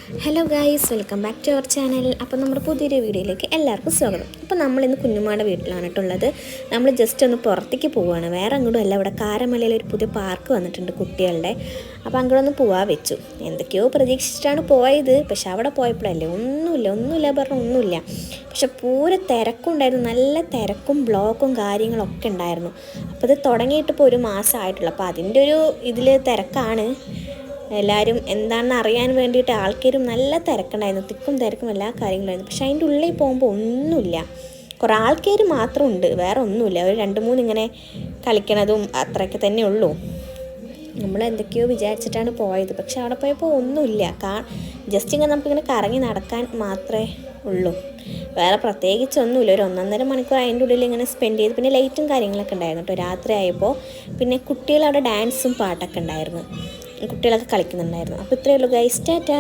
Hello guys, welcome back to our channel. അപ്പോൾ നമ്മുടെ പുതിയൊരു വീഡിയോയിലേക്ക് എല്ലാവർക്കും സ്വാഗതം. അപ്പോൾ നമ്മളിന്ന് കുഞ്ഞുമ്മയുടെ വീട്ടിലാണ് കേട്ടുള്ളത്. നമ്മൾ ജസ്റ്റ് ഒന്ന് പുറത്തേക്ക് പോവുകയാണ്, വേറെ അങ്ങോട്ടും അല്ല. ഇവിടെ കാരമലയിൽ ഒരു പുതിയ പാർക്ക് വന്നിട്ടുണ്ട് കുട്ടികളുടെ. അപ്പോൾ അങ്ങോട്ടൊന്ന് പോവാൻ വെച്ചു. എന്തൊക്കെയോ പ്രതീക്ഷിച്ചിട്ടാണ് പോയത്, പക്ഷെ അവിടെ പോയപ്പോഴല്ലേ ഒന്നുമില്ല ഒന്നുമില്ല. പക്ഷെ പൂര തിരക്കുണ്ടായിരുന്നു, നല്ല തിരക്കും ബ്ലോക്കും കാര്യങ്ങളൊക്കെ ഉണ്ടായിരുന്നു. അപ്പോൾ ഇത് തുടങ്ങിയിട്ടിപ്പോൾ ഒരു മാസമായിട്ടുള്ളൂ. അപ്പോൾ അതിൻ്റെ ഒരു ഇതിൽ തിരക്കാണ്. എല്ലാവരും എന്താണെന്ന് അറിയാൻ വേണ്ടിയിട്ട് ആൾക്കാരും നല്ല തിരക്കുണ്ടായിരുന്നു, തിരക്കും എല്ലാ കാര്യങ്ങളായിരുന്നു. പക്ഷെ അതിൻ്റെ ഉള്ളിൽ പോകുമ്പോൾ ഒന്നുമില്ല, കുറേ ആൾക്കാർ മാത്രം ഉണ്ട്, വേറെ ഒന്നുമില്ല. ഒരു 2-3 ഇങ്ങനെ കളിക്കണതും അത്രയൊക്കെ തന്നെ ഉള്ളൂ. നമ്മൾ എന്തൊക്കെയോ വിചാരിച്ചിട്ടാണ് പോയത്, പക്ഷെ അവിടെ പോയപ്പോൾ ഒന്നുമില്ല. ജസ്റ്റ് ഇങ്ങനെ നമുക്കിങ്ങനെ കറങ്ങി നടക്കാൻ മാത്രമേ ഉള്ളൂ, വേറെ പ്രത്യേകിച്ചൊന്നുമില്ല. ഒരു 1.5 മണിക്കൂർ അതിൻ്റെ ഉള്ളിൽ ഇങ്ങനെ സ്പെൻഡ് ചെയ്ത്. പിന്നെ ലൈറ്റും കാര്യങ്ങളൊക്കെ ഉണ്ടായിരുന്നു കേട്ടോ, രാത്രി ആയപ്പോൾ. പിന്നെ കുട്ടികളവിടെ ഡാൻസും പാട്ടൊക്കെ ഉണ്ടായിരുന്നു, കുട്ടികളൊക്കെ കളിക്കുന്നുണ്ടായിരുന്നു. അപ്പോൾ ഇത്രയേ ഉള്ളൂ ഗൈസ്, ടാറ്റാ.